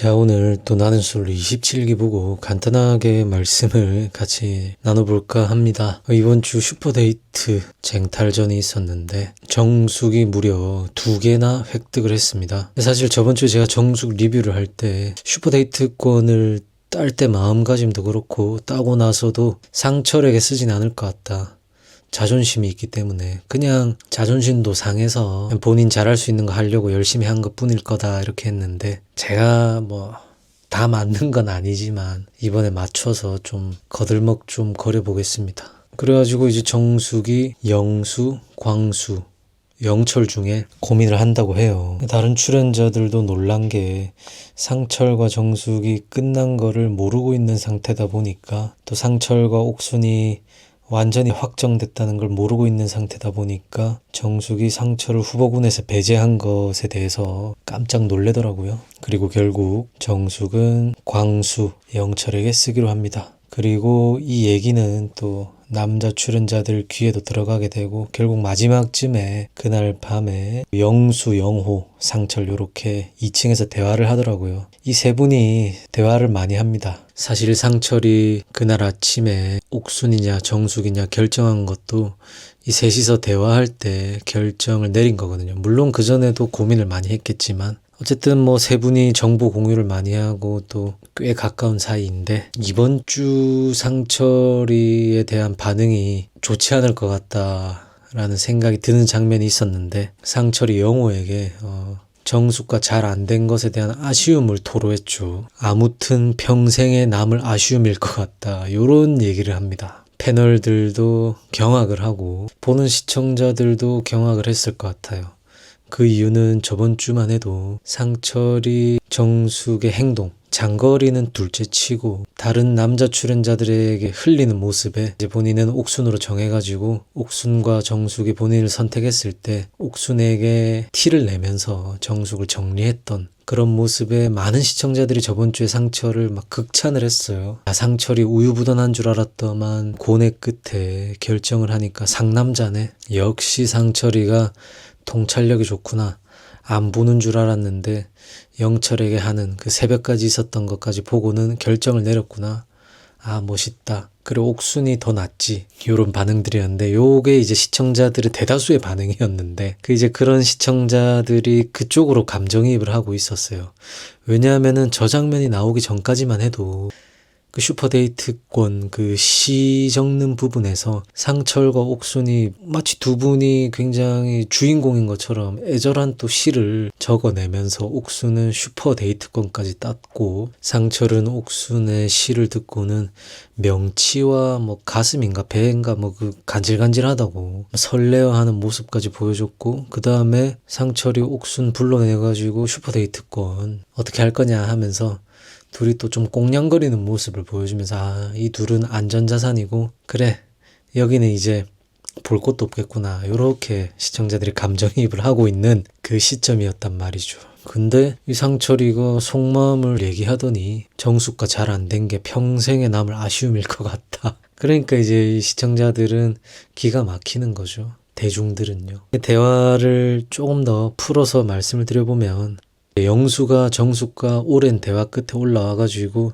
자, 오늘 또 나는 솔로 27기 보고 간단하게 말씀을 같이 나눠볼까 합니다. 이번 주 슈퍼데이트 쟁탈전이 있었는데 정숙이 무려 2개나 획득을 했습니다. 사실 저번 주에 제가 정숙 리뷰를 할 때 슈퍼데이트권을 딸 때 마음가짐도 그렇고 따고 나서도 상철에게 쓰진 않을 것 같다. 자존심이 있기 때문에 그냥 자존심도 상해서 본인 잘할 수 있는 거 하려고 열심히 한 것 뿐일 거다 이렇게 했는데, 제가 다 맞는 건 아니지만 이번에 맞춰서 좀 거들먹 좀 거려보겠습니다. 그래가지고 이제 정숙이 영수, 광수, 영철 중에 고민을 한다고 해요. 다른 출연자들도 놀란 게 상철과 정숙이 끝난 거를 모르고 있는 상태다 보니까, 또 상철과 옥순이 완전히 확정됐다는 걸 모르고 있는 상태다 보니까 정숙이 상철을 후보군에서 배제한 것에 대해서 깜짝 놀래더라고요. 그리고 결국 정숙은 광수, 영철에게 쓰기로 합니다. 그리고 이 얘기는 또 남자 출연자들 귀에도 들어가게 되고, 결국 마지막쯤에 그날 밤에 영수, 영호, 상철 요렇게 2층에서 대화를 하더라고요. 이 세 분이 대화를 많이 합니다. 사실 상철이 그날 아침에 옥순이냐 정숙이냐 결정한 것도 이 셋이서 대화할 때 결정을 내린 거거든요. 물론 그전에도 고민을 많이 했겠지만 어쨌든 세 분이 정보 공유를 많이 하고 또 꽤 가까운 사이인데, 이번 주 상철이에 대한 반응이 좋지 않을 것 같다라는 생각이 드는 장면이 있었는데, 상철이 영호에게 정숙과 잘 안 된 것에 대한 아쉬움을 토로했죠. 아무튼 평생에 남을 아쉬움일 것 같다, 요런 얘기를 합니다. 패널들도 경악을 하고 보는 시청자들도 경악을 했을 것 같아요. 그 이유는 저번 주만 해도 상철이 정숙의 행동, 장거리는 둘째치고 다른 남자 출연자들에게 흘리는 모습에 이제 본인은 옥순으로 정해가지고 옥순과 정숙이 본인을 선택했을 때 옥순에게 티를 내면서 정숙을 정리했던 그런 모습에 많은 시청자들이 저번 주에 상철을 막 극찬을 했어요. 상철이 우유부단한 줄 알았더만 고뇌 끝에 결정을 하니까 상남자네. 역시 상철이가 통찰력이 좋구나. 안 보는 줄 알았는데 영철에게 하는 그 새벽까지 있었던 것까지 보고는 결정을 내렸구나. 아, 멋있다. 그리고 옥순이 더 낫지. 요런 반응들이었는데, 요게 이제 시청자들의 대다수의 반응이었는데, 이제 그런 시청자들이 그쪽으로 감정이입을 하고 있었어요. 왜냐하면은 저 장면이 나오기 전까지만 해도 그 슈퍼데이트권 그 시 적는 부분에서 상철과 옥순이 마치 두 분이 굉장히 주인공인 것처럼 애절한 또 시를 적어내면서 옥순은 슈퍼데이트권까지 땄고, 상철은 옥순의 시를 듣고는 명치와 가슴인가 배인가 그 간질간질하다고 설레어하는 모습까지 보여줬고, 그 다음에 상철이 옥순 불러내가지고 슈퍼데이트권 어떻게 할 거냐 하면서 둘이 또 좀 꽁냥거리는 모습을 보여주면서, 이 둘은 안전자산이고, 그래, 여기는 이제 볼 것도 없겠구나, 요렇게 시청자들이 감정이입을 하고 있는 그 시점이었단 말이죠. 근데 이 상철이가 속마음을 얘기하더니 정숙과 잘 안 된 게 평생에 남을 아쉬움일 것 같다. 그러니까 이제 이 시청자들은 기가 막히는 거죠. 대중들은요. 대화를 조금 더 풀어서 말씀을 드려보면, 영수가 정숙과 오랜 대화 끝에 올라와가지고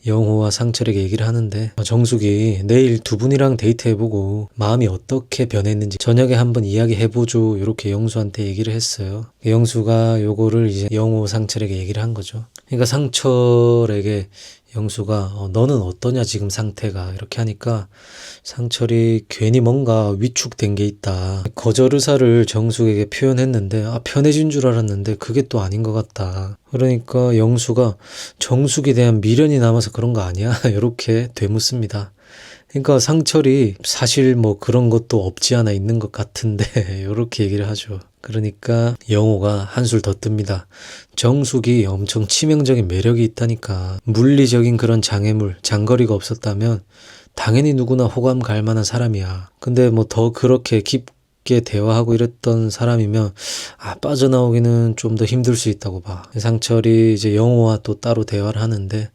영호와 상철에게 얘기를 하는데, 정숙이 내일 두 분이랑 데이트해보고 마음이 어떻게 변했는지 저녁에 한번 이야기해보죠, 이렇게 영수한테 얘기를 했어요. 영수가 요거를 이제 영호 상철에게 얘기를 한 거죠. 그러니까 상철에게 영수가 너는 어떠냐 지금 상태가, 이렇게 하니까 상철이 괜히 뭔가 위축된 게 있다, 거절 의사를 정숙에게 표현했는데 편해진 줄 알았는데 그게 또 아닌 것 같다. 그러니까 영수가 정숙에 대한 미련이 남아서 그런 거 아니야? 이렇게 되묻습니다. 그러니까 상철이 사실 그런 것도 없지 않아 있는 것 같은데 이렇게 얘기를 하죠. 그러니까 영호가 한술 더 뜹니다. 정숙이 엄청 치명적인 매력이 있다니까. 물리적인 그런 장애물, 장거리가 없었다면 당연히 누구나 호감 갈 만한 사람이야. 근데 더 그렇게 깊게 대화하고 이랬던 사람이면 빠져나오기는 좀 더 힘들 수 있다고 봐. 상철이 이제 영호와 또 따로 대화를 하는데,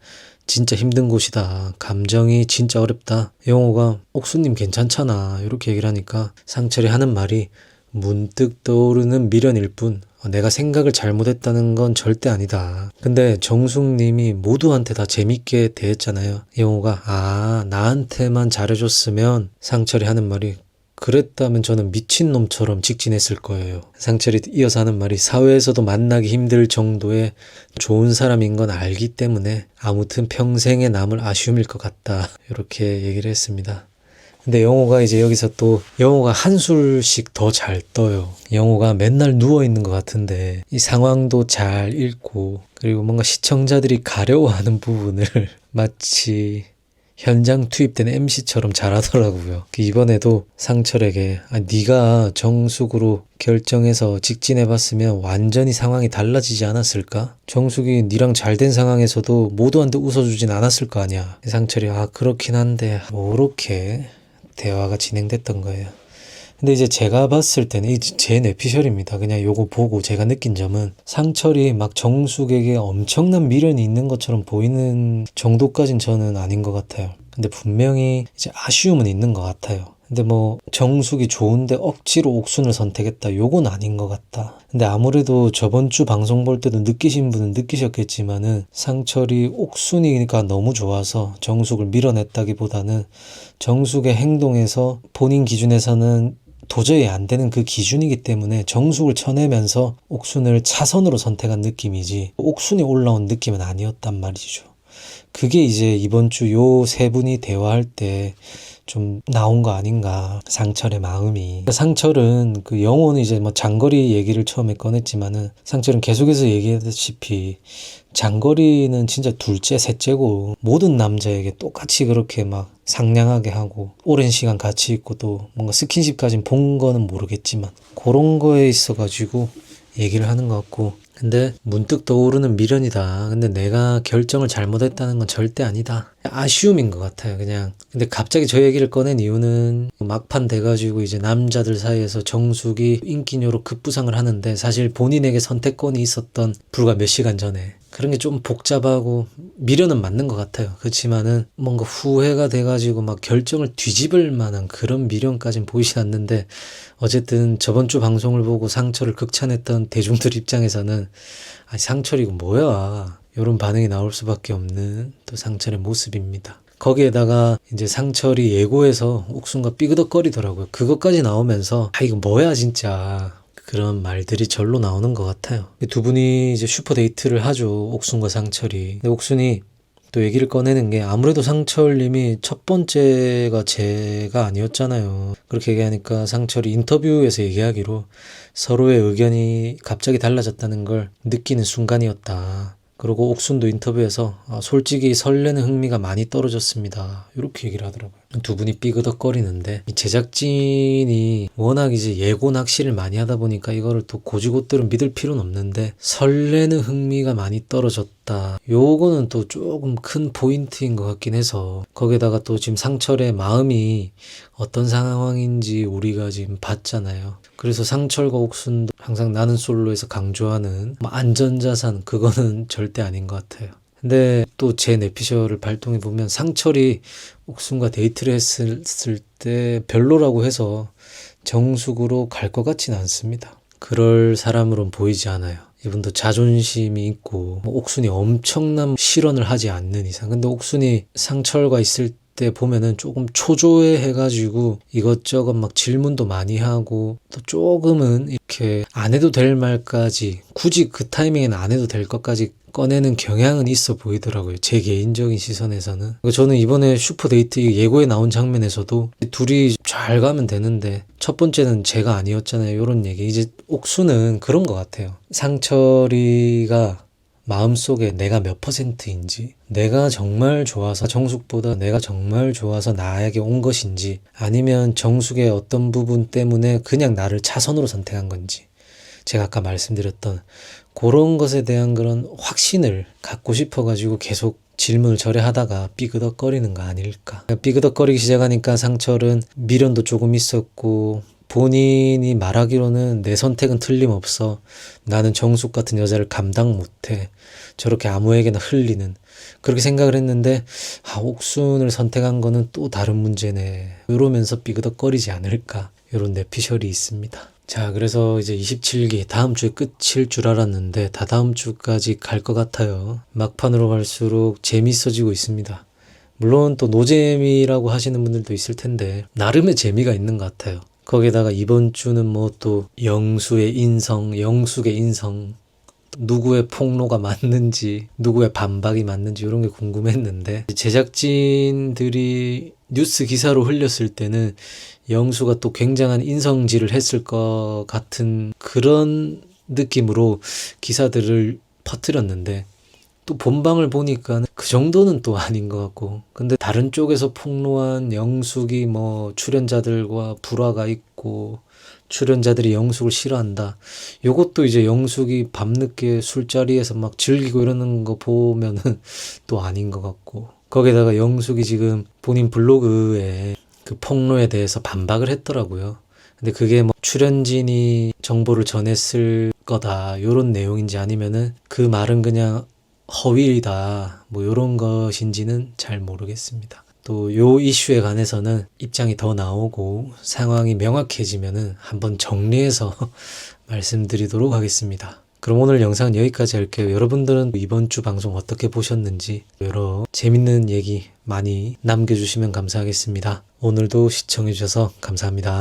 진짜 힘든 곳이다, 감정이 진짜 어렵다. 영호가 옥수님 괜찮잖아, 이렇게 얘기를 하니까 상철이 하는 말이 문득 떠오르는 미련일 뿐 내가 생각을 잘못했다는 건 절대 아니다. 근데 정숙님이 모두한테 다 재밌게 대했잖아요. 영호가 나한테만 잘해줬으면, 상철이 하는 말이, 그랬다면 저는 미친놈처럼 직진했을 거예요. 상철이 이어서 하는 말이, 사회에서도 만나기 힘들 정도의 좋은 사람인 건 알기 때문에 아무튼 평생에 남을 아쉬움일 것 같다. 이렇게 얘기를 했습니다. 근데 영호가 이제 여기서 또 영호가 한술씩 더 잘 떠요. 영호가 맨날 누워있는 것 같은데 이 상황도 잘 읽고, 그리고 뭔가 시청자들이 가려워하는 부분을 마치 현장 투입된 MC처럼 잘하더라고요. 이번에도 상철에게 네가 정숙으로 결정해서 직진해봤으면 완전히 상황이 달라지지 않았을까? 정숙이 니랑 잘된 상황에서도 모두한테 웃어주진 않았을 거 아니야. 상철이 그렇긴 한데 이렇게 대화가 진행됐던 거예요. 근데 이제 제가 봤을 때는 제 뇌피셜입니다. 그냥 요거 보고 제가 느낀 점은, 상철이 막 정숙에게 엄청난 미련이 있는 것처럼 보이는 정도까진 저는 아닌 것 같아요. 근데 분명히 이제 아쉬움은 있는 것 같아요. 근데 뭐 정숙이 좋은데 억지로 옥순을 선택했다, 요건 아닌 것 같다. 근데 아무래도 저번 주 방송 볼 때도 느끼신 분은 느끼셨겠지만은, 상철이 옥순이가 너무 좋아서 정숙을 밀어냈다기보다는 정숙의 행동에서 본인 기준에서는 도저히 안 되는 그 기준이기 때문에 정숙을 쳐내면서 옥순을 차선으로 선택한 느낌이지, 옥순이 올라온 느낌은 아니었단 말이죠. 그게 이제 이번 주 요 세 분이 대화할 때 좀 나온 거 아닌가, 상철의 마음이. 상철은 영호는 이제 뭐 장거리 얘기를 처음에 꺼냈지만은, 상철은 계속해서 얘기하다시피 장거리는 진짜 둘째, 셋째고, 모든 남자에게 똑같이 그렇게 막 상냥하게 하고 오랜 시간 같이 있고, 또 뭔가 스킨십까지는 본 거는 모르겠지만 그런 거에 있어가지고 얘기를 하는 것 같고, 근데 문득 떠오르는 미련이다. 근데 내가 결정을 잘못했다는 건 절대 아니다. 아쉬움인 것 같아요, 그냥. 근데 갑자기 저 얘기를 꺼낸 이유는, 막판 돼가지고 이제 남자들 사이에서 정숙이 인기녀로 급부상을 하는데, 사실 본인에게 선택권이 있었던 불과 몇 시간 전에. 그런 게 좀 복잡하고 미련은 맞는 것 같아요. 그렇지만은 뭔가 후회가 돼가지고 막 결정을 뒤집을 만한 그런 미련까진 보이지 않는데, 어쨌든 저번 주 방송을 보고 상철을 극찬했던 대중들 입장에서는 상철 이거 뭐야, 이런 반응이 나올 수밖에 없는 또 상철의 모습입니다. 거기에다가 이제 상철이 예고에서 옥순과 삐그덕거리더라고요. 그것까지 나오면서 이거 뭐야 진짜, 그런 말들이 절로 나오는 것 같아요. 두 분이 이제 슈퍼 데이트를 하죠, 옥순과 상철이. 근데 옥순이 또 얘기를 꺼내는 게, 아무래도 상철님이 첫 번째가 제가 아니었잖아요. 그렇게 얘기하니까 상철이 인터뷰에서 얘기하기로 서로의 의견이 갑자기 달라졌다는 걸 느끼는 순간이었다. 그리고 옥순도 인터뷰에서 솔직히 설레는 흥미가 많이 떨어졌습니다, 이렇게 얘기를 하더라고요. 두 분이 삐그덕거리는데, 이 제작진이 워낙 이제 예고 낚시를 많이 하다 보니까 이거를 또 고지고대로 믿을 필요는 없는데, 설레는 흥미가 많이 떨어졌다, 요거는 또 조금 큰 포인트인 것 같긴 해서, 거기다가 또 지금 상철의 마음이 어떤 상황인지 우리가 지금 봤잖아요. 그래서 상철과 옥순도 항상 나는 솔로에서 강조하는 안전자산, 그거는 절대 아닌 것 같아요. 근데 또 제 뇌피셜을 발동해보면, 상철이 옥순과 데이트를 했을 때 별로라고 해서 정숙으로 갈 것 같지는 않습니다. 그럴 사람으로는 보이지 않아요. 이분도 자존심이 있고, 옥순이 엄청난 실언을 하지 않는 이상. 근데 옥순이 상철과 있을 때 보면은 조금 초조해 해가지고 이것저것 막 질문도 많이 하고, 또 조금은 이렇게 안 해도 될 말까지, 굳이 그 타이밍에는 안 해도 될 것까지 꺼내는 경향은 있어 보이더라고요, 제 개인적인 시선에서는. 저는 이번에 슈퍼데이트 예고에 나온 장면에서도 둘이 잘 가면 되는데 첫 번째는 제가 아니었잖아요, 이런 얘기. 이제 옥수는 그런 것 같아요. 상철이가 마음속에 내가 몇 %인지, 내가 정말 좋아서, 정숙보다 내가 정말 좋아서 나에게 온 것인지, 아니면 정숙의 어떤 부분 때문에 그냥 나를 차선으로 선택한 건지, 제가 아까 말씀드렸던 그런 것에 대한 그런 확신을 갖고 싶어가지고 계속 질문을 절여하다가 삐그덕거리는 거 아닐까. 삐그덕거리기 시작하니까 상철은 미련도 조금 있었고, 본인이 말하기로는 내 선택은 틀림없어, 나는 정숙 같은 여자를 감당 못해, 저렇게 아무에게나 흘리는, 그렇게 생각을 했는데 옥순을 선택한 거는 또 다른 문제네, 이러면서 삐그덕거리지 않을까, 이런 뇌피셜이 있습니다. 자, 그래서 이제 27기 다음 주에 끝일 줄 알았는데 다다음 주까지 갈 것 같아요. 막판으로 갈수록 재밌어지고 있습니다. 물론 또 노잼이라고 하시는 분들도 있을 텐데 나름의 재미가 있는 것 같아요. 거기다가 이번 주는 뭐 또 영수의 인성, 영숙의 인성, 누구의 폭로가 맞는지, 누구의 반박이 맞는지 이런 게 궁금했는데 제작진들이 뉴스 기사로 흘렸을 때는 영수가 또 굉장한 인성질을 했을 것 같은 그런 느낌으로 기사들을 퍼뜨렸는데 또 본방을 보니까 그 정도는 또 아닌 것 같고, 근데 다른 쪽에서 폭로한 영숙이 뭐 출연자들과 불화가 있고 출연자들이 영숙을 싫어한다, 요것도 이제 영숙이 밤늦게 술자리에서 막 즐기고 이러는 거 보면은 또 아닌 것 같고, 거기다가 영숙이 지금 본인 블로그에 그 폭로에 대해서 반박을 했더라고요. 근데 그게 뭐 출연진이 정보를 전했을 거다 요런 내용인지 아니면은 그 말은 그냥 허위이다 뭐 요런 것인지는 잘 모르겠습니다. 또 요 이슈에 관해서는 입장이 더 나오고 상황이 명확해지면은 한번 정리해서 말씀드리도록 하겠습니다. 그럼 오늘 영상은 여기까지 할게요. 여러분들은 이번 주 방송 어떻게 보셨는지 여러 재밌는 얘기 많이 남겨주시면 감사하겠습니다. 오늘도 시청해주셔서 감사합니다.